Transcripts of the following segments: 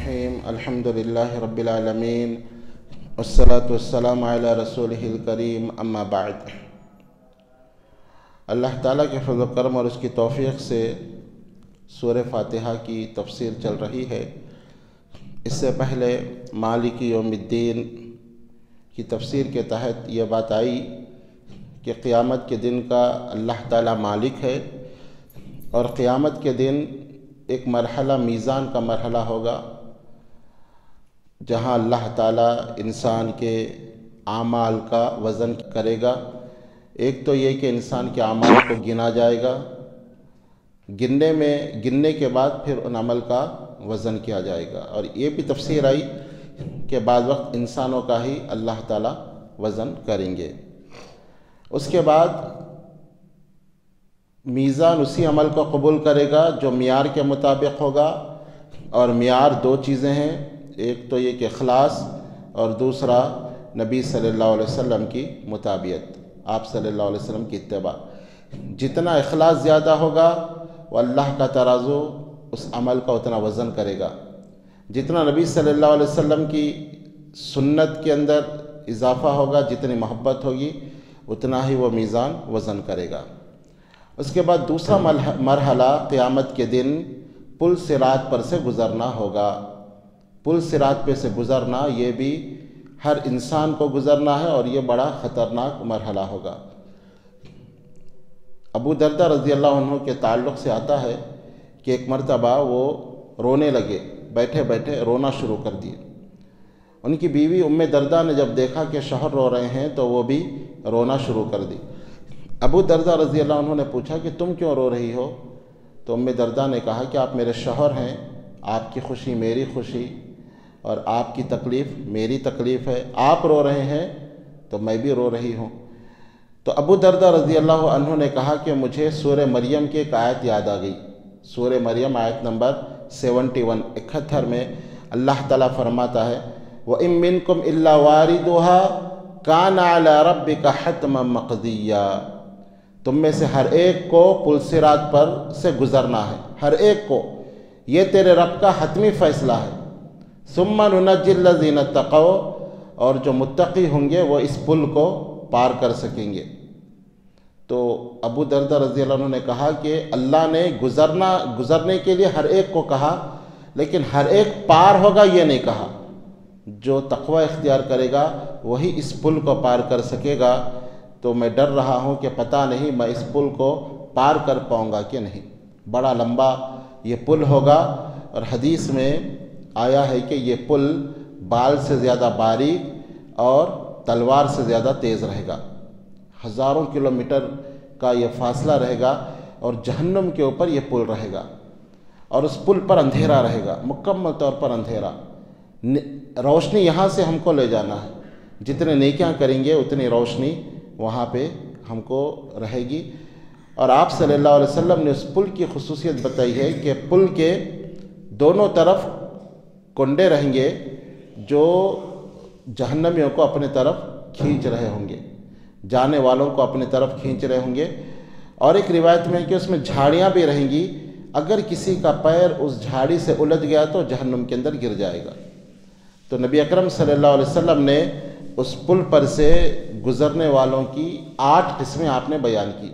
الرحیم الحمدللہ رب العالمین والصلاة والسلام علی رسولہ الکریم اما بعد۔ اللہ تعالیٰ کے فضل و کرم اور اس کی توفیق سے سورہ فاتحہ کی تفسیر چل رہی ہے۔ اس سے پہلے مالک یوم الدین کی تفسیر کے تحت یہ بات آئی کہ قیامت کے دن کا اللہ تعالیٰ مالک ہے، اور قیامت کے دن ایک مرحلہ میزان کا مرحلہ ہوگا جہاں اللہ تعالیٰ انسان کے اعمال کا وزن کرے گا۔ ایک تو یہ کہ انسان کے اعمال کو گنا جائے گا، گننے کے بعد پھر ان عمل کا وزن کیا جائے گا، اور یہ بھی تفسیر آئی کہ بعض وقت انسانوں کا ہی اللہ تعالیٰ وزن کریں گے۔ اس کے بعد میزان اسی عمل کو قبول کرے گا جو معیار کے مطابق ہوگا، اور معیار دو چیزیں ہیں، ایک تو یہ کہ اخلاص، اور دوسرا نبی صلی اللہ علیہ وسلم کی مطابعت، آپ صلی اللہ علیہ وسلم کی اتباع۔ جتنا اخلاص زیادہ ہوگا وہ اللہ کا ترازو اس عمل کا اتنا وزن کرے گا، جتنا نبی صلی اللہ علیہ وسلم کی سنت کے اندر اضافہ ہوگا، جتنی محبت ہوگی اتنا ہی وہ میزان وزن کرے گا۔ اس کے بعد دوسرا مرحلہ قیامت کے دن پل صراط پر سے گزرنا ہوگا۔ پل صراط پہ سے گزرنا یہ بھی ہر انسان کو گزرنا ہے، اور یہ بڑا خطرناک مرحلہ ہوگا۔ ابو دردہ رضی اللہ عنہ کے تعلق سے آتا ہے کہ ایک مرتبہ وہ رونے لگے، بیٹھے بیٹھے رونا شروع کر دیے۔ ان کی بیوی ام دردہ نے جب دیکھا کہ شوہر رو رہے ہیں تو وہ بھی رونا شروع کر دی۔ ابو دردہ رضی اللہ عنہ نے پوچھا کہ تم کیوں رو رہی ہو؟ تو ام دردہ نے کہا کہ آپ میرے شوہر ہیں، آپ کی خوشی میری خوشی، اور آپ کی تکلیف میری تکلیف ہے، آپ رو رہے ہیں تو میں بھی رو رہی ہوں۔ تو ابو دردہ رضی اللہ عنہ نے کہا کہ مجھے سورہ مریم کی ایک آیت یاد آ گئی۔ سورہ مریم آیت نمبر 71 میں اللہ تعالیٰ فرماتا ہے وَإِن مِّنكُمْ إِلَّا وَارِدُهَا كَانَ عَلَى رَبِّكَ حَتْمًا مَّقْضِيًّا۔ تم میں سے ہر ایک کو پل صراط پر سے گزرنا ہے، ہر ایک کو، یہ تیرے رب کا حتمی فیصلہ ہے۔ ثُمَّ نُنَجِّي الَّذِينَ اتَّقَوْا، اور جو متقی ہوں گے وہ اس پل کو پار کر سکیں گے۔ تو ابو دردہ رضی اللہ عنہ نے کہا کہ اللہ نے گزرنے کے لیے ہر ایک کو کہا، لیکن ہر ایک پار ہوگا یہ نہیں کہا۔ جو تقوی اختیار کرے گا وہی اس پل کو پار کر سکے گا۔ تو میں ڈر رہا ہوں کہ پتہ نہیں میں اس پل کو پار کر پاؤں گا کہ نہیں۔ بڑا لمبا یہ پل ہوگا، اور حدیث میں آیا ہے کہ یہ پل بال سے زیادہ باریک اور تلوار سے زیادہ تیز رہے گا۔ ہزاروں کلومیٹر کا یہ فاصلہ رہے گا، اور جہنم کے اوپر یہ پل رہے گا، اور اس پل پر اندھیرا رہے گا، مکمل طور پر اندھیرا۔ روشنی یہاں سے ہم کو لے جانا ہے، جتنے نیکیاں کریں گے اتنی روشنی وہاں پہ ہم کو رہے گی۔ اور آپ صلی اللہ علیہ وسلم نے اس پل کی خصوصیت بتائی ہے کہ پل کے دونوں طرف کنڈے رہیں گے جو جہنمیوں کو اپنے طرف کھینچ رہے ہوں گے، جانے والوں کو اپنے طرف کھینچ رہے ہوں گے۔ اور ایک روایت میں ہے کہ اس میں جھاڑیاں بھی رہیں گی، اگر کسی کا پیر اس جھاڑی سے الجھ گیا تو جہنم کے اندر گر جائے گا۔ تو نبی اکرم صلی اللہ علیہ وسلم نے اس پل پر سے گزرنے والوں کی 8 قسمیں آپ نے بیان کی۔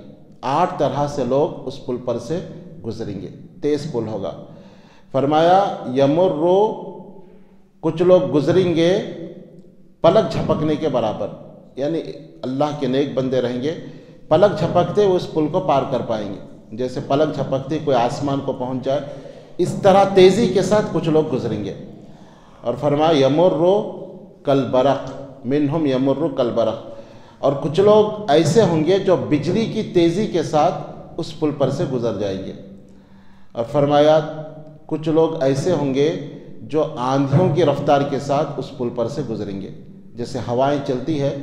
8 طرح سے لوگ اس پل پر سے گزریں گے، تیز پل ہوگا۔ فرمایا یمرو، کچھ لوگ گزریں گے پلک جھپکنے کے برابر، یعنی اللہ کے نیک بندے رہیں گے، پلک جھپکتے وہ اس پل کو پار کر پائیں گے، جیسے پلک جھپکتے کوئی آسمان کو پہنچ جائے، اس طرح تیزی کے ساتھ کچھ لوگ گزریں گے۔ اور فرمایا یمرو کالبرق، منہم یمرو کالبرق، اور کچھ لوگ ایسے ہوں گے جو بجلی کی تیزی کے ساتھ اس پل پر سے گزر جائیں گے۔ اور فرمایا کچھ لوگ ایسے ہوں گے جو آندھیوں کی رفتار کے ساتھ اس پل پر سے گزریں گے، جیسے ہوائیں چلتی ہے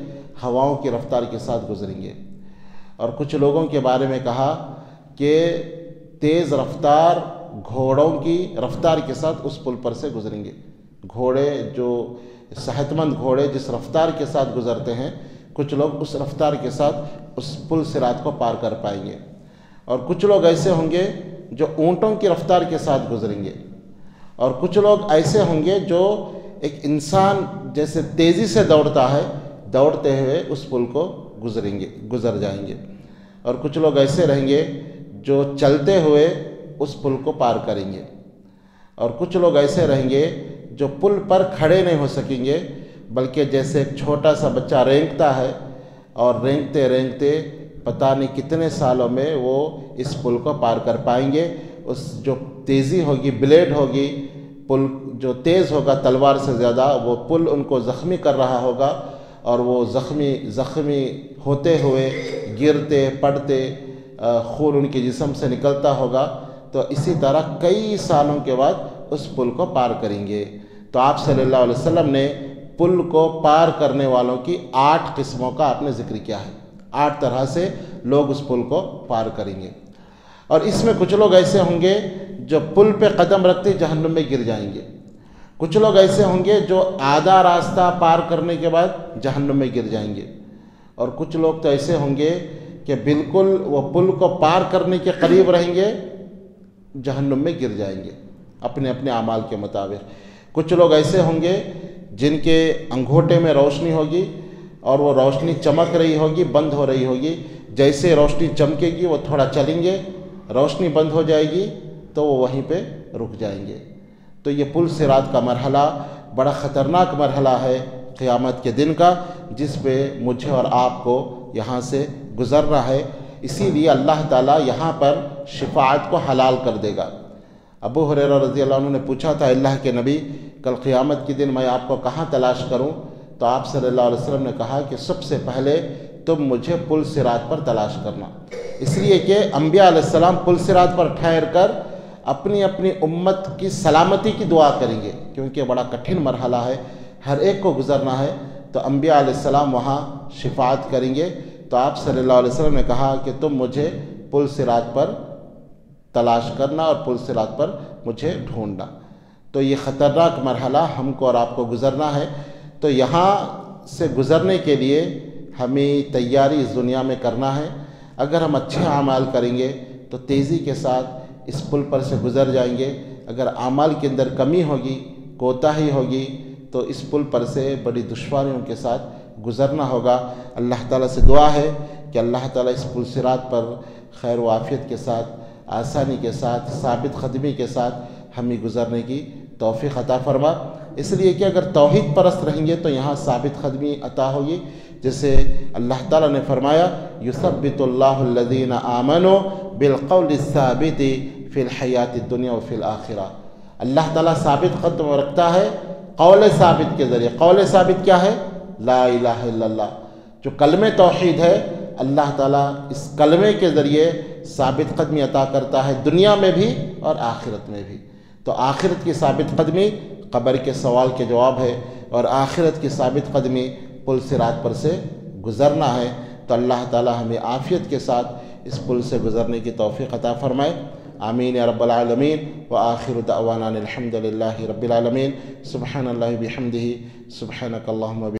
ہواؤں کی رفتار کے ساتھ گزریں گے۔ اور کچھ لوگوں کے بارے میں کہا کہ تیز رفتار گھوڑوں کی رفتار کے ساتھ اس پل پر سے گزریں گے۔ گھوڑے جو صحت مند گھوڑے جس رفتار کے ساتھ گزرتے ہیں، کچھ لوگ اس رفتار کے ساتھ اس پل صراط کو پار کر پائیں گے۔ اور کچھ لوگ ایسے ہوں گے جو اونٹوں کی رفتار کے ساتھ گزریں گے، اور کچھ لوگ ایسے ہوں گے جو ایک انسان جیسے تیزی سے دوڑتا ہے، دوڑتے ہوئے اس پل کو گزر جائیں گے، اور کچھ لوگ ایسے رہیں گے جو چلتے ہوئے اس پل کو پار کریں گے، اور کچھ لوگ ایسے رہیں گے جو پل پر کھڑے نہیں ہو سکیں گے، بلکہ جیسے ایک چھوٹا سا بچہ رینگتا ہے اور رینگتے رینگتے پتہ نہیں کتنے سالوں میں وہ اس پل کو پار کر پائیں گے۔ اس جو تیزی ہوگی، بلیڈ ہوگی، پل جو تیز ہوگا تلوار سے زیادہ، وہ پل ان کو زخمی کر رہا ہوگا، اور وہ زخمی ہوتے ہوئے گرتے پڑتے خون ان کے جسم سے نکلتا ہوگا، تو اسی طرح کئی سالوں کے بعد اس پل کو پار کریں گے۔ تو آپ صلی اللہ علیہ وسلم نے پل کو پار کرنے والوں کی 8 قسموں کا آپ نے ذکر کیا ہے، 8 طرح سے لوگ اس پل کو پار کریں گے، اور اس میں کچھ لوگ ایسے ہوں گے جو پل پہ قدم رکھتے جہنم میں گر جائیں گے، کچھ لوگ ایسے ہوں گے جو آدھا راستہ پار کرنے کے بعد جہنم میں گر جائیں گے، اور کچھ لوگ تو ایسے ہوں گے کہ بالکل وہ پل کو پار کرنے کے قریب رہیں گے، جہنم میں گر جائیں گے اپنے اپنے اعمال کے مطابق۔ کچھ لوگ ایسے ہوں گے جن کے انگوٹھے میں روشنی ہوگی اور وہ روشنی چمک رہی ہوگی، بند ہو رہی ہوگی، جیسے روشنی چمکے گی وہ تھوڑا چلیں گے، روشنی بند ہو جائے گی تو وہ وہیں پہ رک جائیں گے۔ تو یہ پل صراط کا مرحلہ بڑا خطرناک مرحلہ ہے قیامت کے دن کا، جس پہ مجھے اور آپ کو یہاں سے گزرنا ہے۔ اسی لیے اللہ تعالیٰ یہاں پر شفاعت کو حلال کر دے گا۔ ابو ہریرہ رضی اللہ عنہ نے پوچھا تھا، اللہ کے نبی کل قیامت کے دن میں آپ کو کہاں تلاش کروں؟ تو آپ صلی اللہ علیہ وسلم نے کہا کہ سب سے پہلے تم مجھے پل صراط پر تلاش کرنا، اس لیے کہ انبیاء علیہ السلام پل صراط پر ٹھہر کر اپنی اپنی امت کی سلامتی کی دعا کریں گے، کیونکہ بڑا کٹھن مرحلہ ہے، ہر ایک کو گزرنا ہے، تو انبیاء علیہ السلام وہاں شفاعت کریں گے۔ تو آپ صلی اللہ علیہ وسلم نے کہا کہ تم مجھے پل صراط پر تلاش کرنا اور پل صراط پر مجھے ڈھونڈنا۔ تو یہ خطرناک مرحلہ ہم کو اور آپ کو گزرنا ہے، تو یہاں سے گزرنے کے لیے ہمیں تیاری اس دنیا میں کرنا ہے۔ اگر ہم اچھے اعمال کریں گے تو تیزی کے ساتھ اس پل پر سے گزر جائیں گے، اگر اعمال کے اندر کمی ہوگی، کوتاہی ہوگی، تو اس پل پر سے بڑی دشواریوں کے ساتھ گزرنا ہوگا۔ اللہ تعالیٰ سے دعا ہے کہ اللہ تعالیٰ اس پل صراط پر خیر و عافیت کے ساتھ، آسانی کے ساتھ، ثابت قدمی کے ساتھ ہمیں گزرنے کی توفیق عطا فرما۔ اس لیے کہ اگر توحید پرست رہیں گے تو یہاں ثابت قدمی عطا ہوگی، جیسے اللہ تعالیٰ نے فرمایا یثبت اللہ الذین آمنوا بالقول الثابت فی الحیات الدنیا وفی الآخرہ۔ اللہ تعالیٰ ثابت قدم رکھتا ہے قول ثابت کے ذریعے۔ قول ثابت کیا ہے؟ لا الہ الا اللہ، جو کلمہ توحید ہے، اللہ تعالیٰ اس کلمے کے ذریعے ثابت قدمی عطا کرتا ہے، دنیا میں بھی اور آخرت میں بھی۔ تو آخرت کی ثابت قدمی قبر کے سوال کے جواب ہے، اور آخرت کی ثابت قدمی پل صراط پر سے گزرنا ہے۔ تو اللہ تعالیٰ ہمیں عافیت کے ساتھ اس پل سے گزرنے کی توفیق عطا فرمائے، آمین یا رب العالمین۔ وآخر دعوانا الحمد للہ رب العالمین۔ سبحان اللہ بحمدہ، سبحانک اللہم